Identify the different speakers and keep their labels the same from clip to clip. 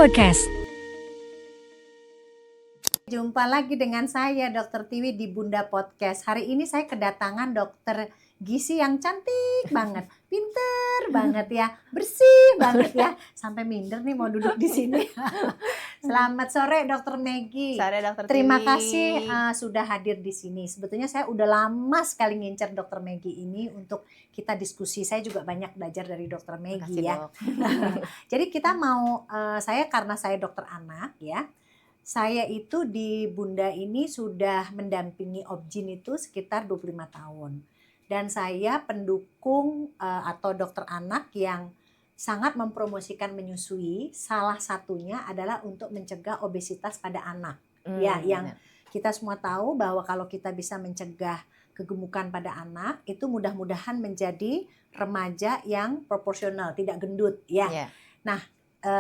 Speaker 1: Podcast.
Speaker 2: Jumpa lagi dengan saya Dr. Tiwi di Bunda Podcast. Hari ini saya kedatangan Dr. Gizi yang cantik banget, pinter banget ya, bersih banget ya. Sampai minder nih mau duduk di sini. Selamat sore Dr. Maggie.
Speaker 3: Sore Dr.
Speaker 2: Terima
Speaker 3: Tiwi.
Speaker 2: kasih sudah hadir di sini. Sebetulnya saya udah lama sekali ngincer Dr. Maggie ini untuk kita diskusi. Saya juga banyak belajar dari Dr. Maggie ya.
Speaker 3: Dok.
Speaker 2: Jadi kita mau, karena saya dokter anak ya. Saya itu di Bunda ini sudah mendampingi Objin itu sekitar 25 tahun. Dan saya pendukung atau dokter anak yang sangat mempromosikan menyusui. Salah satunya adalah untuk mencegah obesitas pada anak. Yang kita semua tahu bahwa kalau kita bisa mencegah kegemukan pada anak, itu mudah-mudahan menjadi remaja yang proporsional, tidak gendut ya. Nah,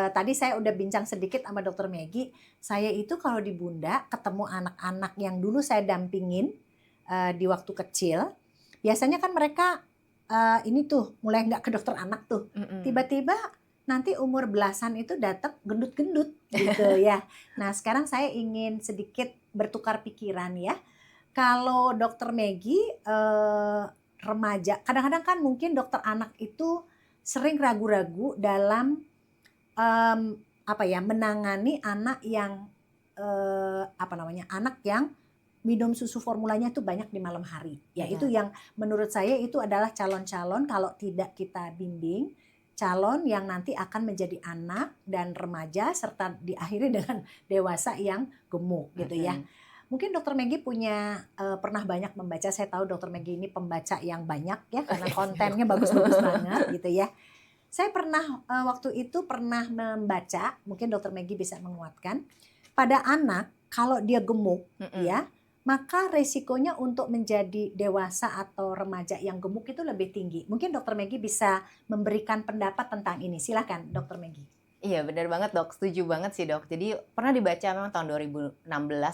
Speaker 2: tadi saya udah bincang sedikit sama Dr. Maggie. Saya itu kalau di Bunda ketemu anak-anak yang dulu saya dampingin di waktu kecil, biasanya kan mereka ini tuh mulai nggak ke dokter anak tuh. Tiba-tiba nanti umur belasan itu datang gendut-gendut gitu ya. Nah sekarang saya ingin sedikit bertukar pikiran ya. Kalau Dr. Maggie remaja, kadang-kadang kan mungkin dokter anak itu sering ragu-ragu dalam menangani anak yang anak yang minum susu formulanya itu banyak di malam hari. Ya itu yang menurut saya itu adalah calon-calon kalau tidak kita bimbing, calon yang nanti akan menjadi anak dan remaja serta diakhiri dengan dewasa yang gemuk gitu ya. Mungkin Dr. Maggie punya pernah banyak membaca. Saya tahu Dr. Maggie ini pembaca yang banyak ya karena kontennya bagus-bagus banget gitu ya. Saya pernah waktu itu pernah membaca, mungkin Dr. Maggie bisa menguatkan, pada anak kalau dia gemuk ya, maka resikonya untuk menjadi dewasa atau remaja yang gemuk itu lebih tinggi. Mungkin Dr. Maggie bisa memberikan pendapat tentang ini. Silakan Dr. Maggie.
Speaker 3: Iya benar banget dok, setuju banget sih dok. Jadi pernah dibaca memang tahun 2016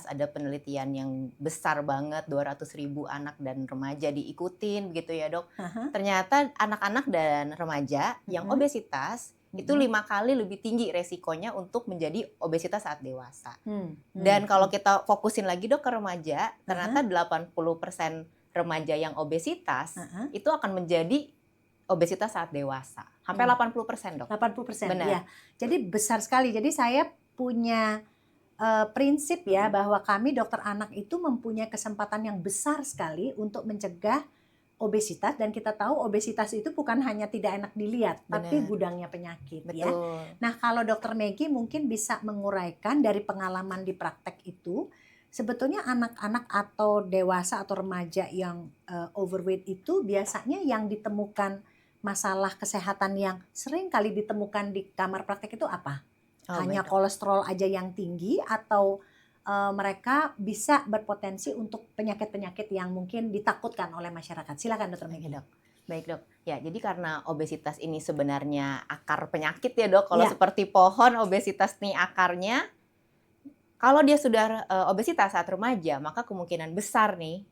Speaker 3: ada penelitian yang besar banget, 200.000 anak dan remaja diikutin begitu ya dok. Ternyata anak-anak dan remaja yang obesitas itu 5 kali lebih tinggi resikonya untuk menjadi obesitas saat dewasa. Dan kalau kita fokusin lagi dok ke remaja, ternyata 80% remaja yang obesitas itu akan menjadi obesitas saat dewasa. Sampai 80% dok.
Speaker 2: 80%,
Speaker 3: benar.
Speaker 2: Ya. Jadi besar sekali. Jadi saya punya prinsip ya bahwa kami dokter anak itu mempunyai kesempatan yang besar sekali untuk mencegah obesitas, dan kita tahu obesitas itu bukan hanya tidak enak dilihat, tapi gudangnya penyakit.
Speaker 3: Betul.
Speaker 2: Ya. Nah kalau Dr. Maggie mungkin bisa menguraikan dari pengalaman di praktek itu, sebetulnya anak-anak atau dewasa atau remaja yang overweight itu biasanya yang ditemukan masalah kesehatan yang sering kali ditemukan di kamar praktek itu apa? Hanya kolesterol aja yang tinggi atau mereka bisa berpotensi untuk penyakit-penyakit yang mungkin ditakutkan oleh masyarakat. Silakan Dr. Maggie.
Speaker 3: Dok. Baik dok. Ya jadi karena obesitas ini sebenarnya akar penyakit ya dok. Kalau seperti pohon obesitas nih akarnya, kalau dia sudah obesitas saat remaja, maka kemungkinan besar nih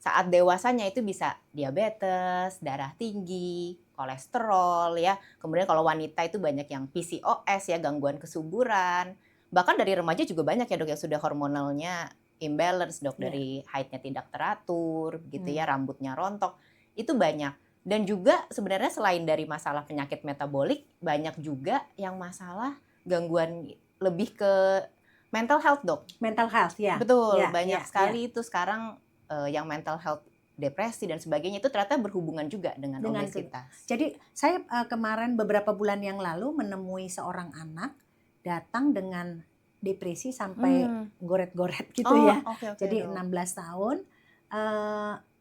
Speaker 3: saat dewasanya itu bisa diabetes, darah tinggi, kolesterol ya. Kemudian kalau wanita itu banyak yang PCOS ya, gangguan kesuburan. Bahkan dari remaja juga banyak ya dok yang sudah hormonalnya imbalance dok, dari haidnya tidak teratur gitu ya, rambutnya rontok. Itu banyak. Dan juga sebenarnya selain dari masalah penyakit metabolik, banyak juga yang masalah gangguan lebih ke mental health dok.
Speaker 2: Mental health ya.
Speaker 3: Betul, banyak sekali itu sekarang yang mental health, depresi dan sebagainya itu ternyata berhubungan juga dengan obesitas.
Speaker 2: Jadi saya kemarin beberapa bulan yang lalu menemui seorang anak datang dengan depresi sampai goret-goret gitu ya. Jadi 16 tahun.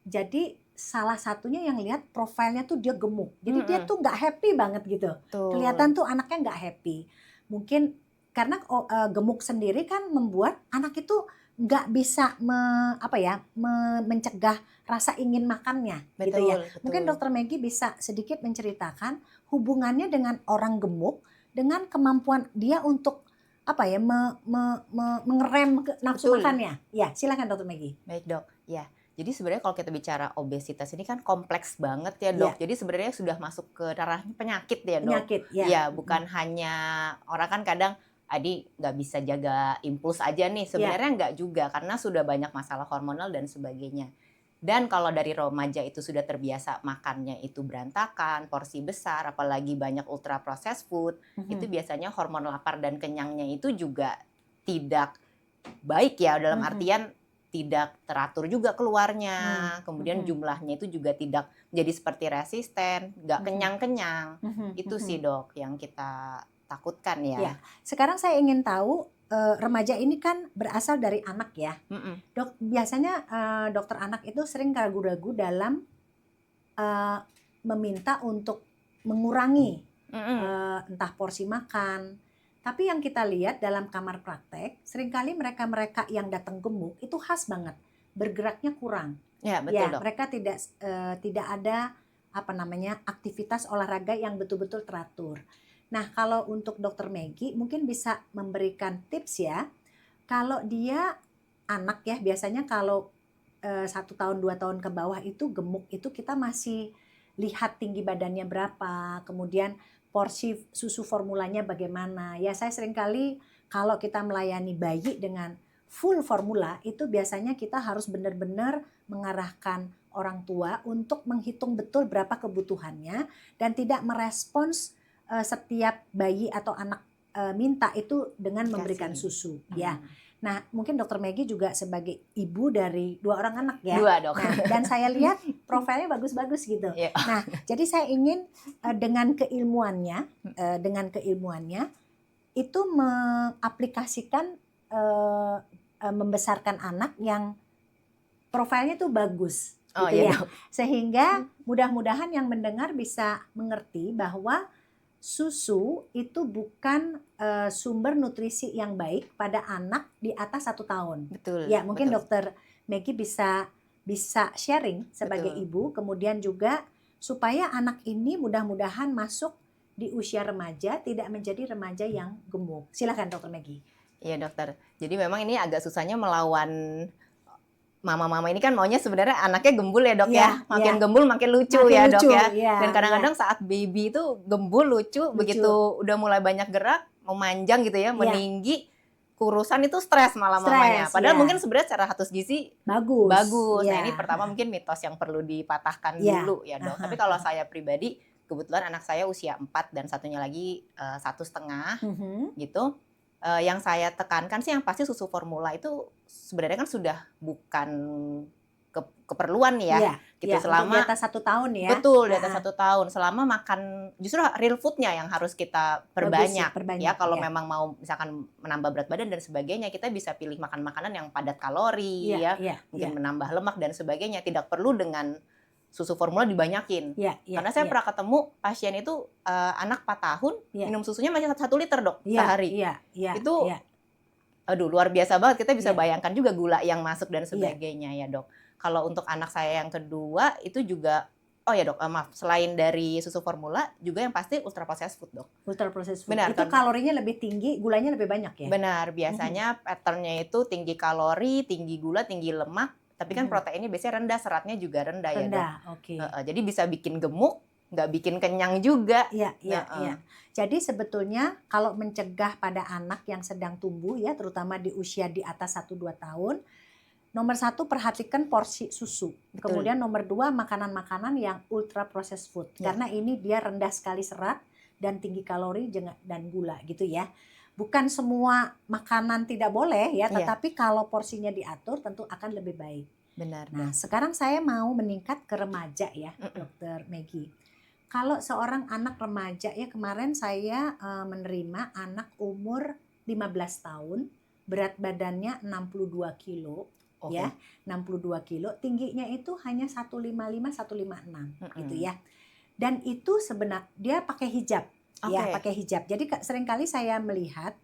Speaker 2: Jadi salah satunya yang lihat profilnya tuh dia gemuk. Jadi dia tuh nggak happy banget gitu. Kelihatan tuh anaknya nggak happy. Mungkin karena gemuk sendiri kan membuat anak itu nggak bisa mencegah rasa ingin makannya. Gitu ya. Mungkin Dr. Maggie bisa sedikit menceritakan hubungannya dengan orang gemuk dengan kemampuan dia untuk mengerem nafsu makannya. Ya, silakan Dr. Maggie.
Speaker 3: Baik dok. Ya, jadi sebenarnya kalau kita bicara obesitas ini kan kompleks banget ya dok. Jadi sebenarnya sudah masuk ke ranah penyakit ya dok.
Speaker 2: Penyakit, ya.
Speaker 3: Ya, bukan hanya orang kan kadang Adi nggak bisa jaga impuls aja nih. Sebenarnya nggak juga, karena sudah banyak masalah hormonal dan sebagainya. Dan kalau dari remaja itu sudah terbiasa makannya itu berantakan, porsi besar, apalagi banyak ultra processed food, itu biasanya hormon lapar dan kenyangnya itu juga tidak baik ya, dalam artian tidak teratur juga keluarnya, kemudian jumlahnya itu juga tidak jadi seperti resisten, nggak kenyang-kenyang. Itu sih dok yang kita takutkan ya.
Speaker 2: Sekarang saya ingin tahu, remaja ini kan berasal dari anak ya. Dok, biasanya dokter anak itu sering ragu-ragu dalam meminta untuk mengurangi entah porsi makan. Tapi yang kita lihat dalam kamar praktek, seringkali mereka-mereka yang datang gemuk itu khas banget, bergeraknya kurang.
Speaker 3: Ya, betul dok.
Speaker 2: Mereka tidak ada aktivitas olahraga yang betul-betul teratur. Nah, kalau untuk Dokter Meggy mungkin bisa memberikan tips ya. Kalau dia anak ya, biasanya kalau 1 tahun 2 tahun ke bawah itu gemuk itu kita masih lihat tinggi badannya berapa, kemudian porsi susu formulanya bagaimana. Ya, saya seringkali kalau kita melayani bayi dengan full formula itu biasanya kita harus benar-benar mengarahkan orang tua untuk menghitung betul berapa kebutuhannya dan tidak merespons setiap bayi atau anak minta itu dengan memberikan susu ya. Nah, mungkin Dokter Meggy juga sebagai ibu dari 2 orang anak ya.
Speaker 3: 2 dok.
Speaker 2: Nah, dan saya lihat profilnya bagus-bagus gitu. Nah, jadi saya ingin dengan keilmuannya itu mengaplikasikan membesarkan anak yang profilnya tuh bagus gitu ya. Sehingga mudah-mudahan yang mendengar bisa mengerti bahwa susu itu bukan sumber nutrisi yang baik pada anak di atas 1 tahun.
Speaker 3: Betul.
Speaker 2: Ya, mungkin Dokter Meggy bisa sharing sebagai ibu, kemudian juga supaya anak ini mudah-mudahan masuk di usia remaja, tidak menjadi remaja yang gemuk. Silakan Dokter Meggy.
Speaker 3: Iya dokter. Jadi memang ini agak susahnya melawan mama-mama ini kan maunya sebenarnya anaknya gembul ya dok ya. Makin gembul makin lucu ya dok ya. Dan kadang-kadang saat baby itu gembul lucu, begitu udah mulai banyak gerak, memanjang gitu ya, meninggi, kurusan itu stres malah mamanya. Padahal mungkin sebenarnya secara status gizi bagus. Nah ini pertama mungkin mitos yang perlu dipatahkan dulu ya dok. Tapi kalau saya pribadi, kebetulan anak saya usia 4 dan satunya lagi 1,5 gitu. Yang saya tekankan sih yang pasti susu formula itu sebenarnya kan sudah bukan keperluan ya, gitu selama
Speaker 2: di atas 1 tahun ya.
Speaker 3: Betul, di atas 1 tahun. Selama makan justru real foodnya yang harus kita perbanyak ya. Kalau memang mau misalkan menambah berat badan dan sebagainya, kita bisa pilih makan makanan yang padat kalori mungkin menambah lemak dan sebagainya. Tidak perlu dengan susu formula dibanyakin. Karena saya pernah ketemu pasien itu anak 4 tahun minum susunya masih 1 liter dok sehari. Itu aduh luar biasa banget. Kita bisa bayangkan juga gula yang masuk dan sebagainya ya dok. Kalau untuk anak saya yang kedua itu juga selain dari susu formula juga yang pasti ultra processed food dok.
Speaker 2: Ultra processed food.
Speaker 3: Benar,
Speaker 2: itu kalorinya lebih tinggi, gulanya lebih banyak ya.
Speaker 3: Benar, biasanya patternnya itu tinggi kalori, tinggi gula, tinggi lemak. Tapi kan proteinnya biasanya rendah, seratnya juga rendah ya dok. Jadi bisa bikin gemuk, nggak bikin kenyang juga.
Speaker 2: Iya. Jadi sebetulnya kalau mencegah pada anak yang sedang tumbuh ya, terutama di usia di atas 1-2 tahun, nomor 1 perhatikan porsi susu. Kemudian nomor 2 makanan-makanan yang ultra processed food. Karena ini dia rendah sekali serat dan tinggi kalori dan gula gitu ya. Bukan semua makanan tidak boleh ya, tetapi kalau porsinya diatur tentu akan lebih baik.
Speaker 3: Benar.
Speaker 2: Nah, sekarang saya mau meningkat ke remaja ya, Dokter Meggy. Kalau seorang anak remaja ya, kemarin saya menerima anak umur 15 tahun, berat badannya 62 kilo. Ya, 62 kilo, tingginya itu hanya 155 156 gitu ya. Dan itu sebenarnya dia pakai hijab. Ya, pakai hijab. Jadi seringkali saya melihat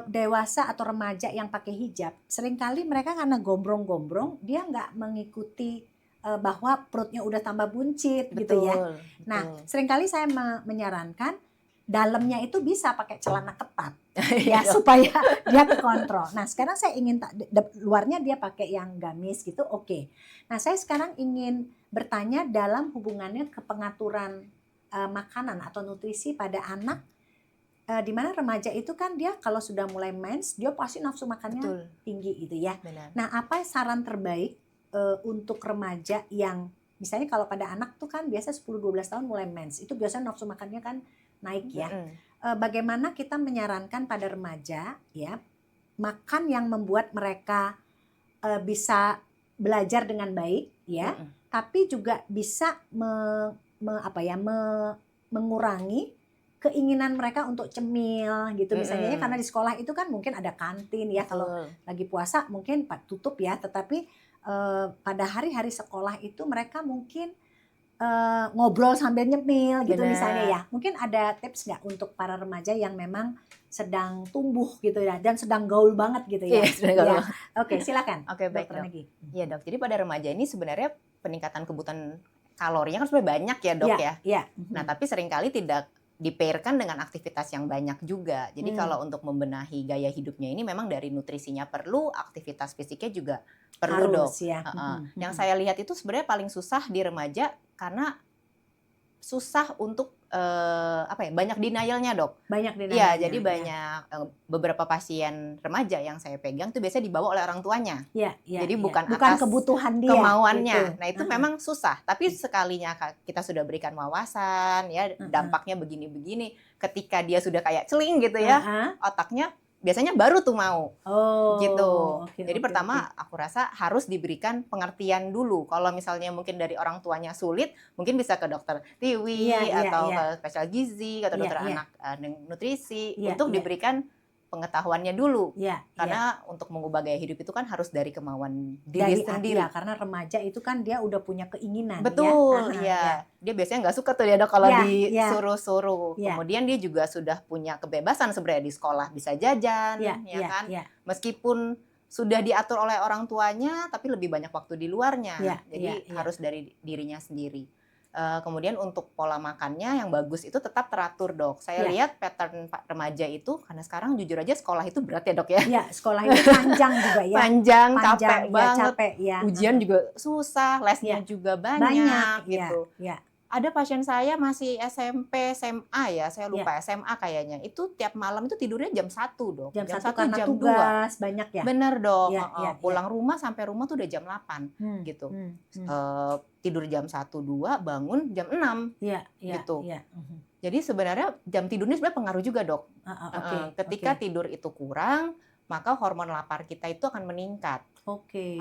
Speaker 2: dewasa atau remaja yang pakai hijab, seringkali mereka karena gombrong-gombrong, dia nggak mengikuti bahwa perutnya udah tambah buncit gitu ya. Nah, seringkali saya menyarankan dalamnya itu bisa pakai celana ketat ya supaya dia kekontrol. Nah, sekarang saya ingin luarnya dia pakai yang gamis gitu, oke. Nah, saya sekarang ingin bertanya dalam hubungannya ke pengaturan makanan atau nutrisi pada anak di mana remaja itu kan dia kalau sudah mulai mens, dia pasti nafsu makannya
Speaker 3: Betul,
Speaker 2: tinggi gitu ya.
Speaker 3: benar.
Speaker 2: Nah, apa saran terbaik untuk remaja yang misalnya kalau pada anak tuh kan biasa 10-12 tahun mulai mens, itu biasanya nafsu makannya kan naik ya. Bagaimana kita menyarankan pada remaja ya makan yang membuat mereka bisa belajar dengan baik ya, tapi juga bisa mengurangi keinginan mereka untuk cemil gitu misalnya ya, karena di sekolah itu kan mungkin ada kantin ya, kalau lagi puasa mungkin tutup ya, tetapi pada hari-hari sekolah itu mereka mungkin ngobrol sambil nyemil gitu misalnya ya. Mungkin ada tips nggak untuk para remaja yang memang sedang tumbuh gitu ya dan sedang gaul banget gitu ya?
Speaker 3: Iya,
Speaker 2: Oke, silakan.
Speaker 3: Oke, baik
Speaker 2: Dokter
Speaker 3: Dok.
Speaker 2: Negi.
Speaker 3: Iya Dok, jadi pada remaja ini sebenarnya peningkatan kebutuhan kalorinya kan sebenarnya banyak ya Dok ya.
Speaker 2: Iya.
Speaker 3: Nah tapi seringkali tidak dipairkan dengan aktivitas yang banyak juga. Jadi kalau untuk membenahi gaya hidupnya ini memang dari nutrisinya perlu, aktivitas fisiknya juga perlu
Speaker 2: harus,
Speaker 3: Dok.
Speaker 2: ya.
Speaker 3: Yang saya lihat itu sebenarnya paling susah di remaja karena susah untuk banyak denialnya Dok.
Speaker 2: Banyak denialnya.
Speaker 3: Iya, jadi banyak beberapa pasien remaja yang saya pegang tuh biasanya dibawa oleh orang tuanya.
Speaker 2: Iya.
Speaker 3: Jadi bukan atas
Speaker 2: kebutuhan dia,
Speaker 3: kemauannya.
Speaker 2: gitu.
Speaker 3: Nah itu memang susah. Tapi sekalinya kita sudah berikan wawasan, ya dampaknya begini-begini. Ketika dia sudah kayak celing gitu ya, otaknya biasanya baru tuh mau. Gitu. Jadi pertama aku rasa harus diberikan pengertian dulu. Kalau misalnya mungkin dari orang tuanya sulit, mungkin bisa ke dokter Tiwi atau ke spesial gizi atau dokter anak nutrisi untuk diberikan pengetahuannya dulu. Karena untuk mengubah gaya hidup itu kan harus dari kemauan diri sendiri.
Speaker 2: Iya, karena remaja itu kan dia udah punya keinginan.
Speaker 3: Betul, iya. Dia biasanya nggak suka tuh ya Dok kalau disuruh-suruh. Kemudian dia juga sudah punya kebebasan sebenarnya di sekolah bisa jajan, ya kan. Meskipun sudah diatur oleh orang tuanya, tapi lebih banyak waktu di luarnya. Jadi harus dari dirinya sendiri. Kemudian untuk pola makannya yang bagus itu tetap teratur Dok. Saya lihat pattern remaja itu, karena sekarang jujur aja sekolah itu berat ya Dok ya.
Speaker 2: Iya, sekolah itu panjang juga ya.
Speaker 3: Panjang capek banget.
Speaker 2: Capek, ya.
Speaker 3: Ujian juga susah, lesnya juga banyak gitu. Ada pasien saya masih SMP, SMA ya, saya lupa SMA kayaknya. Itu tiap malam itu tidurnya jam 1 Dok.
Speaker 2: Jam 1
Speaker 3: karena
Speaker 2: jam tugas 2. Banyak ya?
Speaker 3: Bener Dok. Pulang rumah sampai rumah tuh udah jam 8 gitu. Tidur jam 1, 2, bangun jam 6 gitu. Jadi sebenarnya jam tidurnya sebenarnya pengaruh juga Dok. Ketika tidur itu kurang, maka hormon lapar kita itu akan meningkat.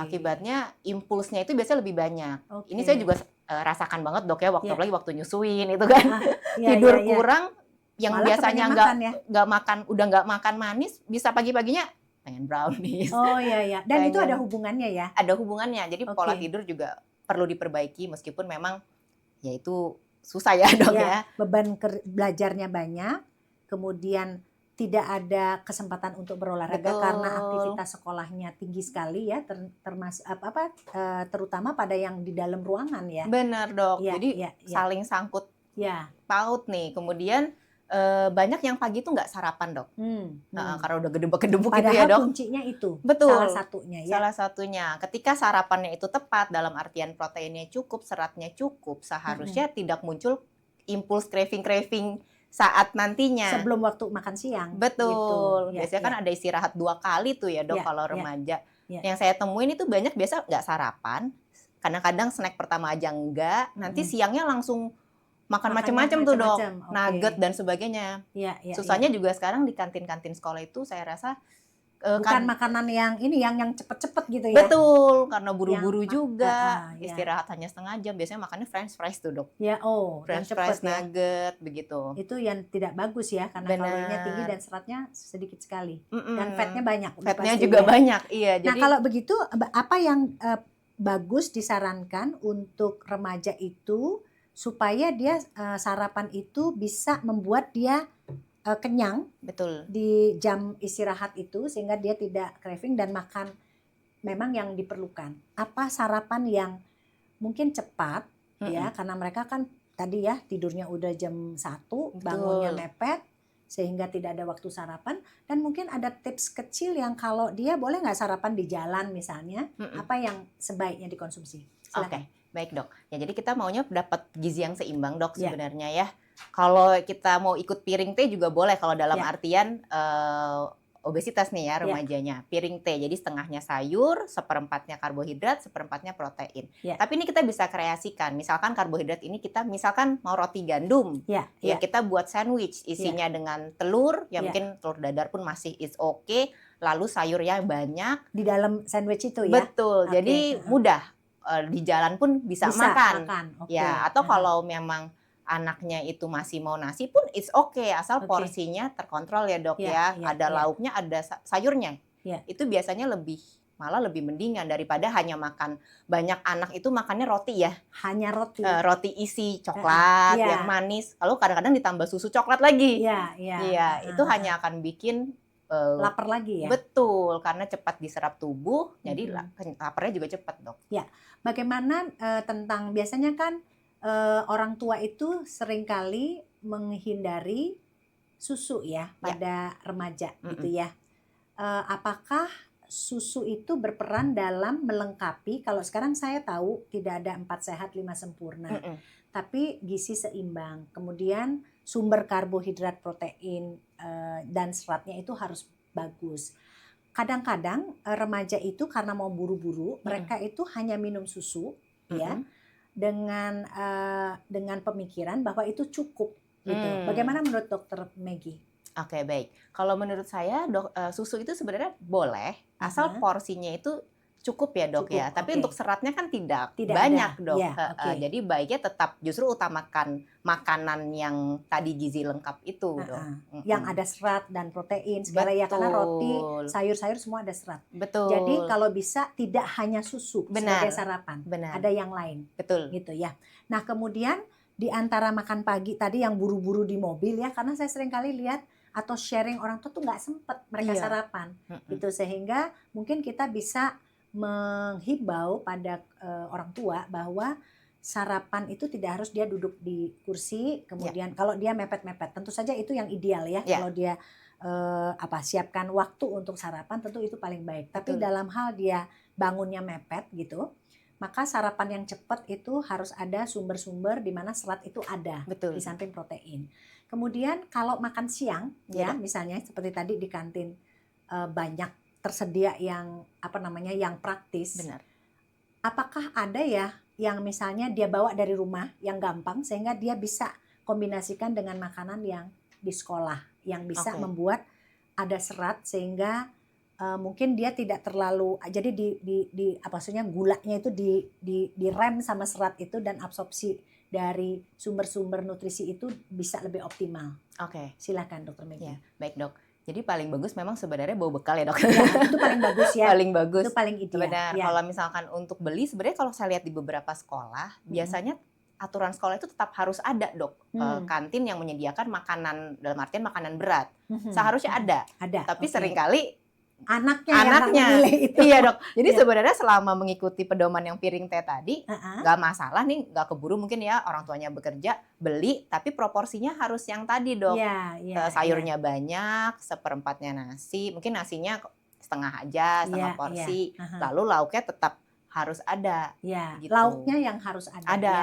Speaker 3: Akibatnya impulsnya itu biasanya lebih banyak. Ini saya juga rasakan banget Dok ya, apalagi waktu nyusuin itu kan. Tidur kurang, yang malah biasanya nggak makan manis, bisa pagi-paginya pengen brownies.
Speaker 2: Dan itu ada hubungannya ya?
Speaker 3: Ada hubungannya. Jadi pola tidur juga perlu diperbaiki meskipun memang ya itu susah ya Dok ya.
Speaker 2: Beban belajarnya banyak, kemudian tidak ada kesempatan untuk berolahraga karena aktivitas sekolahnya tinggi sekali ya, terutama pada yang di dalam ruangan ya.
Speaker 3: Benar Dok. Jadi saling sangkut paut nih. Kemudian banyak yang pagi itu nggak sarapan Dok. Karena udah gedebuk-gedebuk gitu ya Dok.
Speaker 2: Padahal kuncinya itu.
Speaker 3: Betul.
Speaker 2: Salah satunya ya.
Speaker 3: Salah satunya. Ketika sarapannya itu tepat dalam artian proteinnya cukup, seratnya cukup, seharusnya tidak muncul impuls craving saat nantinya.
Speaker 2: Sebelum waktu makan siang.
Speaker 3: Betul. Gitu. Biasanya kan ada istirahat 2 kali tuh ya Dok kalau remaja. Yang saya temuin itu banyak biasa nggak sarapan. Kadang-kadang snack pertama aja enggak. Nanti siangnya langsung makan macam-macam tuh Dok. Nugget dan sebagainya. Susahnya juga sekarang di kantin-kantin sekolah itu saya rasa
Speaker 2: bukan makanan yang ini yang cepet-cepet gitu ya.
Speaker 3: Betul, karena buru-buru juga. Istirahat hanya setengah jam, biasanya makannya french fries tuh Dok. French fries, nugget begitu.
Speaker 2: Itu yang tidak bagus ya, karena kalorinya tinggi dan seratnya sedikit sekali. Dan fatnya banyak.
Speaker 3: Fatnya juga banyak, iya.
Speaker 2: Nah kalau begitu apa yang bagus disarankan untuk remaja itu supaya dia sarapan itu bisa membuat dia kenyang.
Speaker 3: Betul.
Speaker 2: Di jam istirahat itu sehingga dia tidak craving dan makan memang yang diperlukan. Apa sarapan yang mungkin cepat ya, karena mereka kan tadi ya tidurnya udah jam 1, bangunnya mepet sehingga tidak ada waktu sarapan, dan mungkin ada tips kecil yang kalau dia boleh nggak sarapan di jalan misalnya, apa yang sebaiknya dikonsumsi.
Speaker 3: Oke, baik Dok. Ya jadi kita maunya dapat gizi yang seimbang Dok sebenarnya ya. Kalau kita mau ikut piring teh juga boleh kalau dalam
Speaker 2: Ya.
Speaker 3: artian obesitas nih ya
Speaker 2: Ya.
Speaker 3: remajanya. Piring teh, jadi setengahnya sayur, seperempatnya karbohidrat, seperempatnya protein.
Speaker 2: Ya.
Speaker 3: Tapi ini kita bisa kreasikan. Misalkan karbohidrat ini kita misalkan mau roti gandum.
Speaker 2: Ya.
Speaker 3: Ya kita buat sandwich isinya dengan telur, ya
Speaker 2: Ya.
Speaker 3: mungkin telur dadar pun masih is okay. Lalu sayurnya banyak.
Speaker 2: Di dalam sandwich itu ya.
Speaker 3: Betul.
Speaker 2: Oke.
Speaker 3: Jadi mudah. Di jalan pun bisa makan.
Speaker 2: Oke.
Speaker 3: Ya, atau kalau memang anaknya itu masih mau nasi pun it's okay, asal
Speaker 2: Oke.
Speaker 3: porsinya terkontrol ya dok
Speaker 2: Ya,
Speaker 3: ya. Ada lauknya, ada sayurnya.
Speaker 2: Ya.
Speaker 3: Itu biasanya malah lebih mendingan daripada hanya makan. Banyak anak itu makannya roti ya.
Speaker 2: Hanya roti.
Speaker 3: Roti isi coklat yang manis. Lalu kadang-kadang ditambah susu coklat lagi. Iya, itu hanya akan bikin
Speaker 2: lapar lagi ya.
Speaker 3: Betul, karena cepat diserap tubuh, jadi laparnya juga cepat dok.
Speaker 2: Ya, bagaimana tentang biasanya kan orang tua itu seringkali menghindari susu ya pada remaja gitu ya. Apakah susu itu berperan dalam melengkapi? Kalau sekarang saya tahu tidak ada 4 sehat 5 sempurna, tapi gizi seimbang. Kemudian sumber karbohidrat, protein dan seratnya itu harus bagus. Kadang-kadang remaja itu karena mau buru-buru, mereka itu hanya minum susu ya. Dengan pemikiran bahwa itu cukup gitu. Bagaimana menurut Dokter Maggie?
Speaker 3: Oke, baik. Kalau menurut saya susu itu sebenarnya boleh asal porsinya itu cukup ya dok ya. Tapi untuk seratnya kan tidak banyak
Speaker 2: ada.
Speaker 3: Dok.
Speaker 2: Ya,
Speaker 3: Jadi baiknya tetap justru utamakan makanan yang tadi gizi lengkap itu dok.
Speaker 2: Yang ada serat dan protein segala ya, karena roti, sayur-sayur semua ada serat.
Speaker 3: Betul.
Speaker 2: Jadi kalau bisa tidak hanya susu sebagai sarapan.
Speaker 3: Benar.
Speaker 2: Ada yang lain.
Speaker 3: Betul.
Speaker 2: Gitu ya. Nah kemudian di antara makan pagi tadi yang buru-buru di mobil ya, karena saya sering kali lihat atau sharing orang tua tuh nggak sempet mereka sarapan. Gitu, sehingga mungkin kita bisa menghimbau pada orang tua bahwa sarapan itu tidak harus dia duduk di kursi, kemudian kalau dia mepet-mepet, tentu saja itu yang ideal ya. Kalau dia siapkan waktu untuk sarapan, tentu itu paling baik. Tapi dalam hal dia bangunnya mepet gitu, maka sarapan yang cepat itu harus ada sumber-sumber di mana serat itu ada.
Speaker 3: Betul.
Speaker 2: Di samping protein. Kemudian kalau makan siang ya misalnya seperti tadi di kantin banyak tersedia yang yang praktis.
Speaker 3: Benar.
Speaker 2: Apakah ada ya yang misalnya dia bawa dari rumah yang gampang sehingga dia bisa kombinasikan dengan makanan yang di sekolah yang bisa membuat ada serat sehingga mungkin dia tidak terlalu jadi maksudnya gulanya itu di rem sama serat itu dan absorpsi dari sumber-sumber nutrisi itu bisa lebih optimal.
Speaker 3: Oke.
Speaker 2: Silakan Dokter Maggie.
Speaker 3: Ya, baik dok. Jadi paling bagus memang sebenarnya bawa bekal ya dok.
Speaker 2: Ya, itu paling bagus ya.
Speaker 3: Paling bagus.
Speaker 2: Itu paling ideal.
Speaker 3: Benar.
Speaker 2: Ya.
Speaker 3: Kalau misalkan untuk beli sebenarnya kalau saya lihat di beberapa sekolah biasanya aturan sekolah itu tetap harus ada dok. Kantin yang menyediakan makanan dalam artian makanan berat. Seharusnya ada. Tapi seringkali anaknya yang itu. Iya dok. Jadi sebenarnya selama mengikuti pedoman yang piring teh tadi nggak masalah nih, nggak keburu mungkin ya orang tuanya bekerja beli, tapi proporsinya harus yang tadi dok. Sayurnya banyak, seperempatnya nasi, mungkin nasinya setengah aja, setengah porsi. Lalu lauknya tetap harus ada.
Speaker 2: Gitu. Lauknya yang harus ada.
Speaker 3: Ada.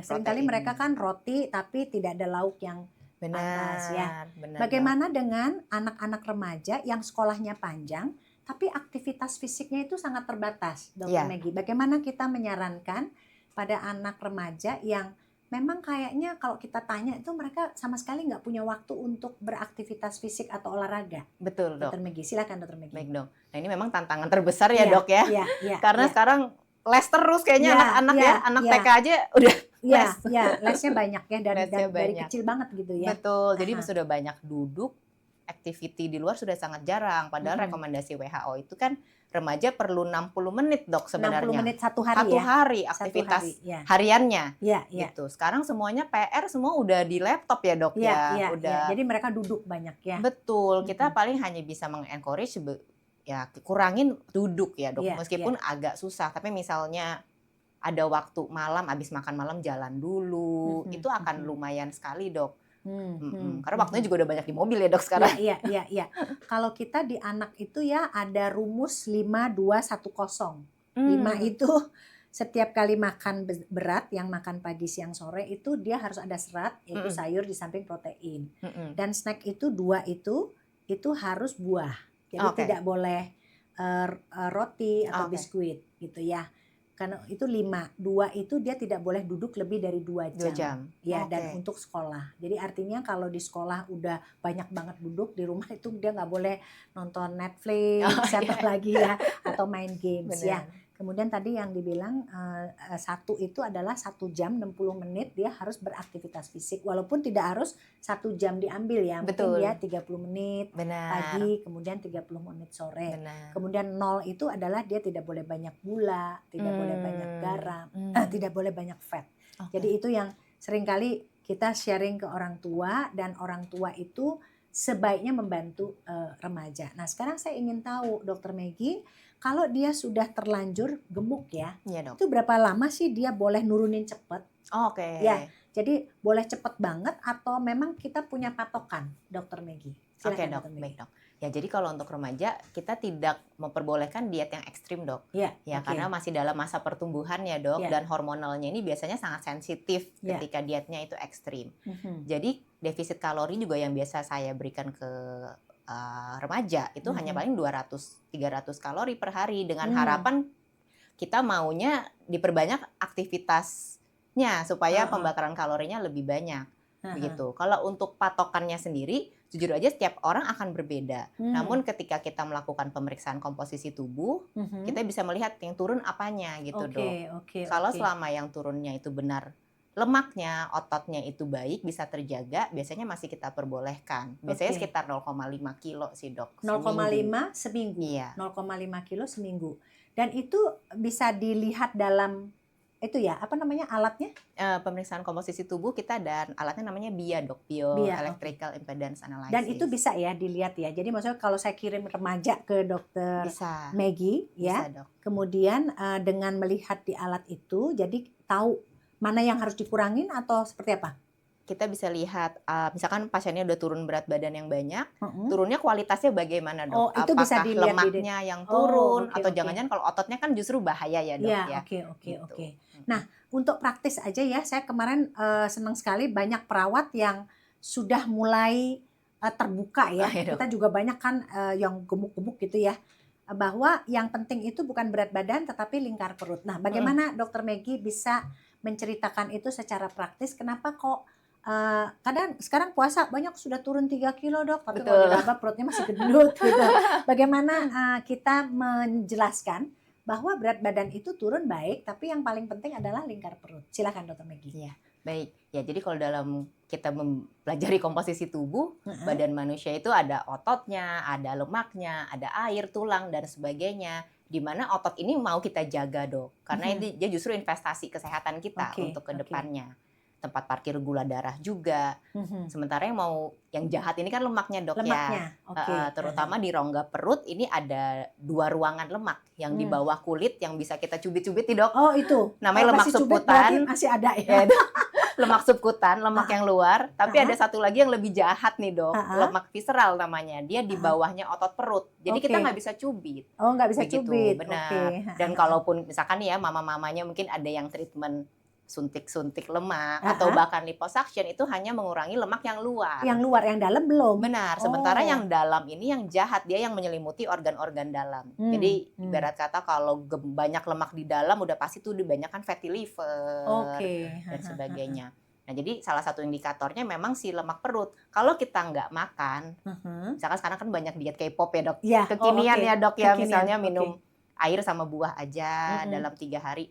Speaker 2: Seringkali mereka kan roti tapi tidak ada lauk yang pantas ya.
Speaker 3: Benar.
Speaker 2: Bagaimana dengan anak-anak remaja yang sekolahnya panjang tapi aktivitas fisiknya itu sangat terbatas, Dokter Maggie? Bagaimana kita menyarankan pada anak remaja yang memang kayaknya kalau kita tanya itu mereka sama sekali nggak punya waktu untuk beraktivitas fisik atau olahraga? Betul dok. Dokter Maggie, silakan Dokter Maggie.
Speaker 3: Baik dok. Nah ini memang tantangan terbesar ya dok ya. Karena sekarang les terus kayaknya anak-anak anak TK aja udah
Speaker 2: lesnya banyak ya dari kecil banget gitu ya.
Speaker 3: Betul. Jadi sudah banyak duduk, activity di luar sudah sangat jarang. Padahal rekomendasi WHO itu kan remaja perlu 60 menit dok sebenarnya.
Speaker 2: 60 menit satu hari
Speaker 3: Satu hari aktivitas hariannya. Gitu. Sekarang semuanya PR semua udah di laptop ya dok ya.
Speaker 2: Jadi mereka duduk banyak ya.
Speaker 3: Betul. Kita paling hanya bisa mengencourage kurangin duduk ya dok. Meskipun agak susah. Tapi misalnya ada waktu malam, habis makan malam jalan dulu, itu akan lumayan sekali dok. Karena waktunya juga udah banyak di mobil ya dok sekarang.
Speaker 2: Iya. Kalau kita di anak itu ya ada rumus 5-2-1-0. 5 itu setiap kali makan berat, yang makan pagi, siang, sore itu dia harus ada serat, yaitu sayur di samping protein. Dan snack itu 2 itu harus buah. Jadi tidak boleh roti atau biskuit gitu ya. Karena itu 5, 2 itu dia tidak boleh duduk lebih dari 2 jam. Ya, dan untuk sekolah. Jadi artinya kalau di sekolah udah banyak banget duduk, di rumah itu dia nggak boleh nonton Netflix lagi ya, atau main games ya. Kemudian tadi yang dibilang 1 itu adalah 1 jam 60 menit dia harus beraktivitas fisik. Walaupun tidak harus 1 jam diambil ya. Mungkin dia 30 menit pagi, kemudian 30 menit sore. Kemudian 0 itu adalah dia tidak boleh banyak gula, tidak boleh banyak garam, tidak boleh banyak fat. Jadi itu yang seringkali kita sharing ke orang tua, dan orang tua itu sebaiknya membantu remaja. Nah sekarang saya ingin tahu Dokter Meggy, kalau dia sudah terlanjur gemuk ya, itu berapa lama sih dia boleh nurunin cepat? Ya, jadi boleh cepat banget atau memang kita punya patokan, Dokter Meggy?
Speaker 3: Dok, baik dok. Ya jadi kalau untuk remaja kita tidak memperbolehkan diet yang ekstrim dok. Karena masih dalam masa pertumbuhan ya dok, dan hormonalnya ini biasanya sangat sensitif ketika dietnya itu ekstrim. Jadi defisit kalori juga yang biasa saya berikan ke remaja itu hanya paling 200-300 kalori per hari, dengan harapan kita maunya diperbanyak aktivitasnya supaya pembakaran kalorinya lebih banyak. Begitu. Kalau untuk patokannya sendiri, jujur aja setiap orang akan berbeda. Namun ketika kita melakukan pemeriksaan komposisi tubuh, kita bisa melihat yang turun apanya gitu dok. Kalau selama yang turunnya itu benar lemaknya, ototnya itu baik, bisa terjaga, biasanya masih kita perbolehkan. Biasanya sekitar 0,5 kilo sih dok.
Speaker 2: 0,5 seminggu. 0,5 kilo seminggu. Dan itu bisa dilihat dalam itu ya, apa namanya alatnya?
Speaker 3: Pemeriksaan komposisi tubuh kita, dan alatnya namanya BIA dok, Bioelectrical Impedance Analysis.
Speaker 2: Dan itu bisa ya dilihat ya. Jadi maksudnya kalau saya kirim remaja ke Dokter Meggy ya, dok. Kemudian dengan melihat di alat itu, jadi tahu mana yang harus dikurangin atau seperti apa?
Speaker 3: Kita bisa lihat, misalkan pasiennya udah turun berat badan yang banyak, turunnya kualitasnya bagaimana dok?
Speaker 2: Itu
Speaker 3: apakah
Speaker 2: bisa dilihat
Speaker 3: lemaknya yang turun, atau jangan-jangan kalau ototnya kan justru bahaya ya dok ya?
Speaker 2: Oke. Nah untuk praktis aja ya, saya kemarin senang sekali banyak perawat yang sudah mulai terbuka ya. Kita juga banyak kan yang gemuk-gemuk gitu ya. Bahwa yang penting itu bukan berat badan tetapi lingkar perut. Nah bagaimana Dokter Meggy bisa menceritakan itu secara praktis, kenapa kok kadang sekarang puasa banyak sudah turun 3 kilo dok, tapi kalau diraba perutnya masih gendut gitu. Bagaimana kita menjelaskan bahwa berat badan itu turun baik, tapi yang paling penting adalah lingkar perut. Silakan Dokter Meggy.
Speaker 3: Baik, ya jadi kalau dalam kita mempelajari komposisi tubuh, badan manusia itu ada ototnya, ada lemaknya, ada air, tulang, dan sebagainya. Di mana otot ini mau kita jaga dok, karena dia justru investasi kesehatan kita untuk kedepannya. Tempat parkir gula darah juga. Sementara yang jahat ini kan lemaknya dok ya. Terutama di rongga perut ini ada 2 ruangan lemak yang di bawah kulit yang bisa kita cubit-cubit nih dok.
Speaker 2: Itu.
Speaker 3: Namanya lemak subkutan.
Speaker 2: Masih ada ya.
Speaker 3: Lemak subkutan, lemak yang luar. Tapi ada satu lagi yang lebih jahat nih dok, lemak visceral namanya. Dia di bawahnya otot perut. Jadi kita nggak bisa cubit.
Speaker 2: Nggak bisa cubit.
Speaker 3: Benar. Dan kalaupun misalkan nih ya mama-mamanya mungkin ada yang treatment suntik-suntik lemak atau bahkan liposuction, itu hanya mengurangi lemak yang luar.
Speaker 2: Yang luar, yang dalam belum.
Speaker 3: Benar. Sementara yang dalam ini yang jahat, dia yang menyelimuti organ-organ dalam. Jadi ibarat kata kalau banyak lemak di dalam udah pasti tuh dibanyakan fatty liver dan sebagainya. Nah jadi salah satu indikatornya memang si lemak perut. Kalau kita nggak makan, misalkan sekarang kan banyak diet K-pop ya dok, kekinian ya dok ya, misalnya minum air sama buah aja dalam 3 hari.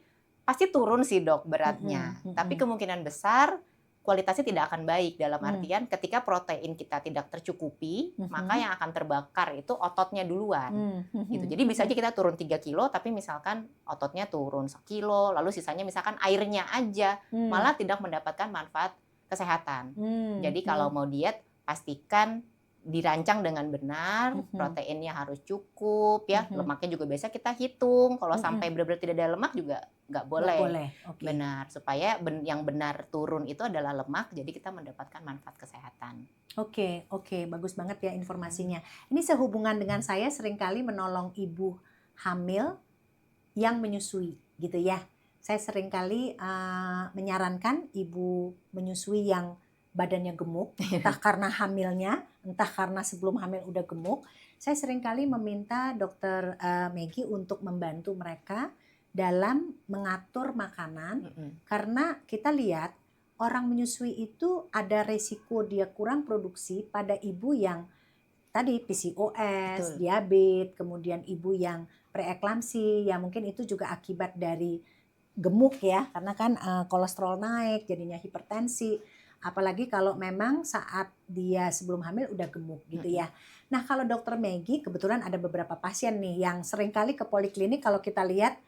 Speaker 3: Pasti turun sih dok beratnya, tapi kemungkinan besar kualitasnya tidak akan baik, dalam artian ketika protein kita tidak tercukupi, maka yang akan terbakar itu ototnya duluan. Gitu. Jadi bisa aja kita turun 3 kilo, tapi misalkan ototnya turun 1 kilo, lalu sisanya misalkan airnya aja, malah tidak mendapatkan manfaat kesehatan. Jadi kalau mau diet, pastikan dirancang dengan benar, proteinnya harus cukup ya, lemaknya juga biasa kita hitung. Kalau sampai benar-benar tidak ada lemak juga nggak boleh. Benar, supaya yang benar turun itu adalah lemak, jadi kita mendapatkan manfaat kesehatan.
Speaker 2: Oke, bagus banget ya informasinya. Ini sehubungan dengan saya seringkali menolong ibu hamil yang menyusui gitu ya. saya seringkali menyarankan ibu menyusui yang badannya gemuk, entah karena hamilnya, entah karena sebelum hamil udah gemuk. Saya seringkali meminta dokter Maggie untuk membantu mereka dalam mengatur makanan, karena kita lihat orang menyusui itu ada resiko dia kurang produksi pada ibu yang tadi PCOS,
Speaker 3: Betul.
Speaker 2: diabetes, kemudian ibu yang preeklamsi, ya mungkin itu juga akibat dari gemuk ya, karena kan kolesterol naik, jadinya hipertensi. Apalagi kalau memang saat dia sebelum hamil udah gemuk gitu ya. Nah kalau dokter Maggie kebetulan ada beberapa pasien nih yang seringkali ke poliklinik kalau kita lihat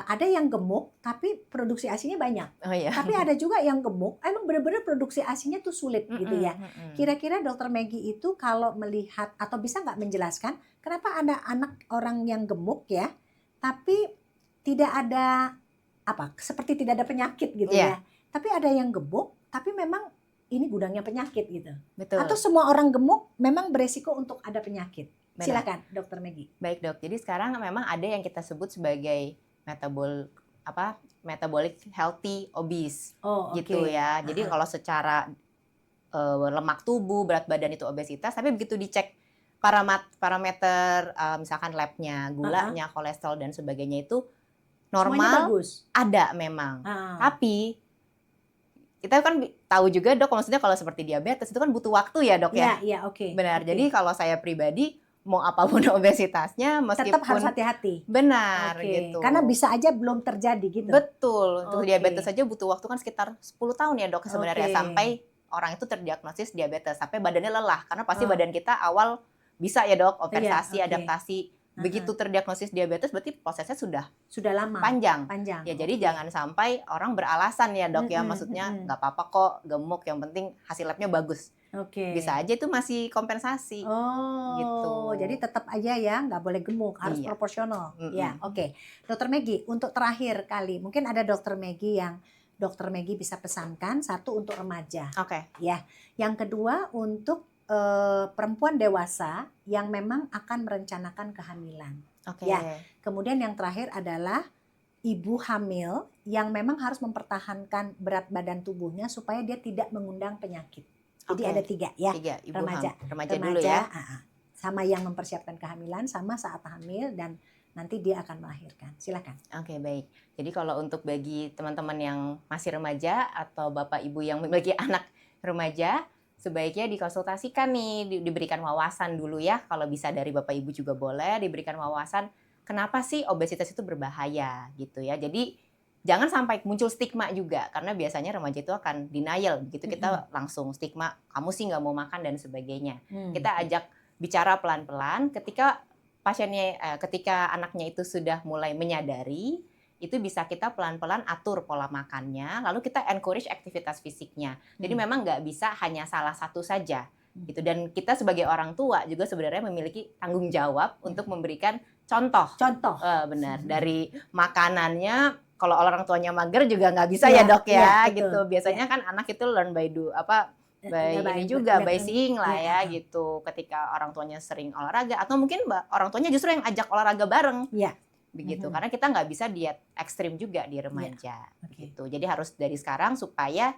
Speaker 2: ada yang gemuk tapi produksi ASI-nya banyak.
Speaker 3: Oh iya.
Speaker 2: Tapi ada juga yang gemuk, emang benar-benar produksi ASI-nya tuh sulit gitu ya. Kira-kira dokter Maggie itu kalau melihat atau bisa nggak menjelaskan kenapa ada anak orang yang gemuk ya, tapi tidak ada seperti tidak ada penyakit gitu ya. Tapi ada yang gemuk, tapi memang ini gudangnya penyakit gitu.
Speaker 3: Betul.
Speaker 2: Atau semua orang gemuk memang beresiko untuk ada penyakit.
Speaker 3: Benar.
Speaker 2: Silakan, Dokter Maggie.
Speaker 3: Baik dok. Jadi sekarang memang ada yang kita sebut sebagai metabolic healthy obese, gitu ya. Jadi kalau secara lemak tubuh, berat badan itu obesitas, tapi begitu dicek parameter misalkan labnya, gulanya, kolesterol dan sebagainya itu normal,
Speaker 2: bagus.
Speaker 3: Ada memang. Tapi kita kan tahu juga dok, maksudnya kalau seperti diabetes itu kan butuh waktu ya dok ya.
Speaker 2: Iya, oke.
Speaker 3: Benar. Jadi kalau saya pribadi mau apapun obesitasnya meskipun
Speaker 2: tetap harus hati-hati.
Speaker 3: Benar gitu.
Speaker 2: Karena bisa aja belum terjadi gitu.
Speaker 3: Betul. Untuk diabetes saja butuh waktu kan sekitar 10 tahun ya dok sebenarnya sampai orang itu terdiagnosis diabetes, sampai badannya lelah karena pasti badan kita awal bisa ya dok observasi, adaptasi. Begitu terdiagnosis diabetes berarti prosesnya sudah lama, panjang. Ya jadi jangan sampai orang beralasan ya dok ya, maksudnya nggak apa-apa kok gemuk, yang penting hasil labnya bagus. Bisa aja itu masih kompensasi. Gitu.
Speaker 2: Jadi tetap aja ya nggak boleh gemuk, harus proporsional. Ya, oke. Dokter Maggie, untuk terakhir kali mungkin ada dokter Maggie yang dokter Maggie bisa pesankan, satu untuk remaja. Ya. Yang kedua untuk perempuan dewasa yang memang akan merencanakan kehamilan. Ya. Kemudian yang terakhir adalah ibu hamil yang memang harus mempertahankan berat badan tubuhnya supaya dia tidak mengundang penyakit. Jadi ada 3 ya.
Speaker 3: 3, ibu
Speaker 2: remaja
Speaker 3: dulu ya.
Speaker 2: Sama yang mempersiapkan kehamilan, sama saat hamil dan nanti dia akan melahirkan. Silakan.
Speaker 3: Oke, baik. Jadi kalau untuk bagi teman-teman yang masih remaja atau bapak ibu yang memiliki anak remaja, sebaiknya dikonsultasikan nih, diberikan wawasan dulu ya. Kalau bisa dari bapak ibu juga boleh diberikan wawasan kenapa sih obesitas itu berbahaya gitu ya. Jadi jangan sampai muncul stigma juga, karena biasanya remaja itu akan denial. Begitu kita langsung stigma, kamu sih nggak mau makan dan sebagainya. Kita ajak bicara pelan-pelan ketika ketika anaknya itu sudah mulai menyadari, itu bisa kita pelan-pelan atur pola makannya, lalu kita encourage aktivitas fisiknya. Jadi memang nggak bisa hanya salah satu saja, gitu. Dan kita sebagai orang tua juga sebenarnya memiliki tanggung jawab untuk memberikan contoh. Benar, dari makanannya. Kalau orang tuanya mager juga nggak bisa ya dok ya, gitu. Biasanya kan anak itu learn by by seeing lah ya gitu. Ketika orang tuanya sering olahraga, atau mungkin orang tuanya justru yang ajak olahraga bareng. Begitu, karena kita nggak bisa diet ekstrim juga di remaja, gitu. Jadi harus dari sekarang supaya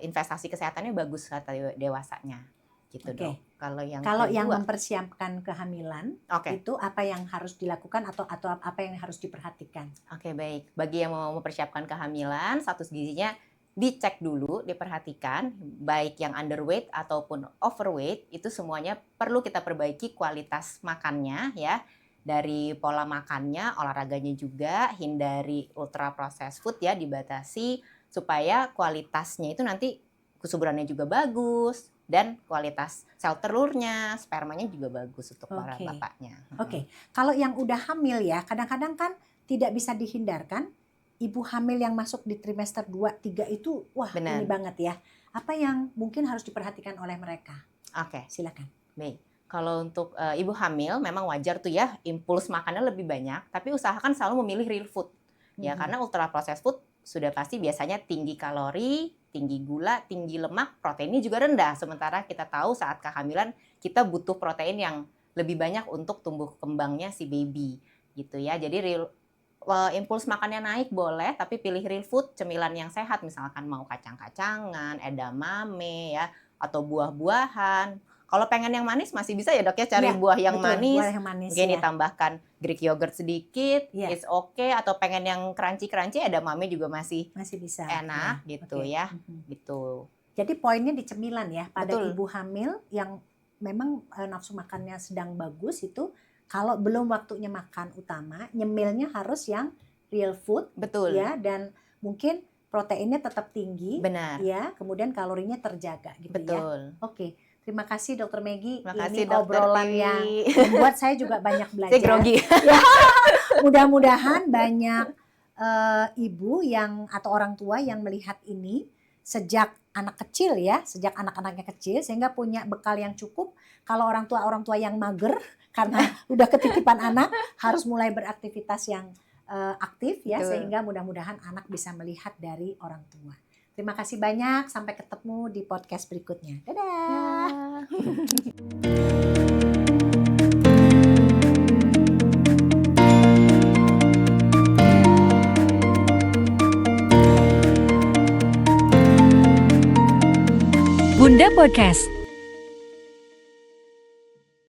Speaker 3: investasi kesehatannya bagus saat dewasanya, gitu dok. Kalau
Speaker 2: yang mempersiapkan kehamilan, itu apa yang harus dilakukan atau apa yang harus diperhatikan?
Speaker 3: Baik. Bagi yang mau mempersiapkan kehamilan, status gizinya dicek dulu, diperhatikan, baik yang underweight ataupun overweight, itu semuanya perlu kita perbaiki kualitas makannya ya. Dari pola makannya, olahraganya juga, hindari ultra processed food ya, dibatasi supaya kualitasnya itu nanti kesuburannya juga bagus dan kualitas sel telurnya, spermanya juga bagus untuk para bapaknya.
Speaker 2: Kalau yang udah hamil ya, kadang-kadang kan tidak bisa dihindarkan ibu hamil yang masuk di trimester 2, 3 itu
Speaker 3: Benar.
Speaker 2: Ini banget ya. Apa yang mungkin harus diperhatikan oleh mereka? Silakan.
Speaker 3: Baik. Kalau untuk ibu hamil memang wajar tuh ya impuls makannya lebih banyak, tapi usahakan selalu memilih real food. Ya, karena ultra processed food sudah pasti biasanya tinggi kalori, tinggi gula, tinggi lemak, proteinnya juga rendah. Sementara kita tahu saat kehamilan kita butuh protein yang lebih banyak untuk tumbuh kembangnya si baby gitu ya. Jadi impuls makannya naik boleh, tapi pilih real food, cemilan yang sehat, misalkan mau kacang-kacangan, edamame ya, atau buah-buahan. Kalau pengen yang manis masih bisa ya dok ya, cari
Speaker 2: Iya,
Speaker 3: buah yang
Speaker 2: betul,
Speaker 3: manis,
Speaker 2: buah yang manis
Speaker 3: mungkin
Speaker 2: ya.
Speaker 3: ditambahkan Greek yogurt sedikit,
Speaker 2: Iya.
Speaker 3: it's okay. Atau pengen yang crunchy-crunchy, edamame juga masih
Speaker 2: bisa
Speaker 3: enak
Speaker 2: ya.
Speaker 3: gitu
Speaker 2: Oke.
Speaker 3: ya, gitu.
Speaker 2: Jadi poinnya di cemilan ya, pada
Speaker 3: Betul.
Speaker 2: ibu hamil yang memang nafsu makannya sedang bagus itu, kalau belum waktunya makan utama, nyemilnya harus yang real food
Speaker 3: Betul.
Speaker 2: ya, dan mungkin proteinnya tetap tinggi.
Speaker 3: Benar.
Speaker 2: Ya, kemudian kalorinya terjaga gitu ya.
Speaker 3: Betul.
Speaker 2: Oke, terima kasih Dokter Maggie.
Speaker 3: Terima kasih,
Speaker 2: Ini
Speaker 3: Dr.
Speaker 2: obrolan
Speaker 3: Tiwi.
Speaker 2: yang membuat saya juga banyak belajar.
Speaker 3: Saya grogi.
Speaker 2: Ya, mudah-mudahan banyak ibu yang atau orang tua yang melihat ini sejak anak kecil ya, sejak anak-anaknya kecil, sehingga punya bekal yang cukup. Kalau orang tua yang mager karena udah ketitipan anak, harus mulai beraktivitas yang aktif ya,
Speaker 3: Betul.
Speaker 2: sehingga mudah-mudahan anak bisa melihat dari orang tua. Terima kasih banyak, sampai ketemu di podcast berikutnya. Dadah.
Speaker 1: Bunda Podcast.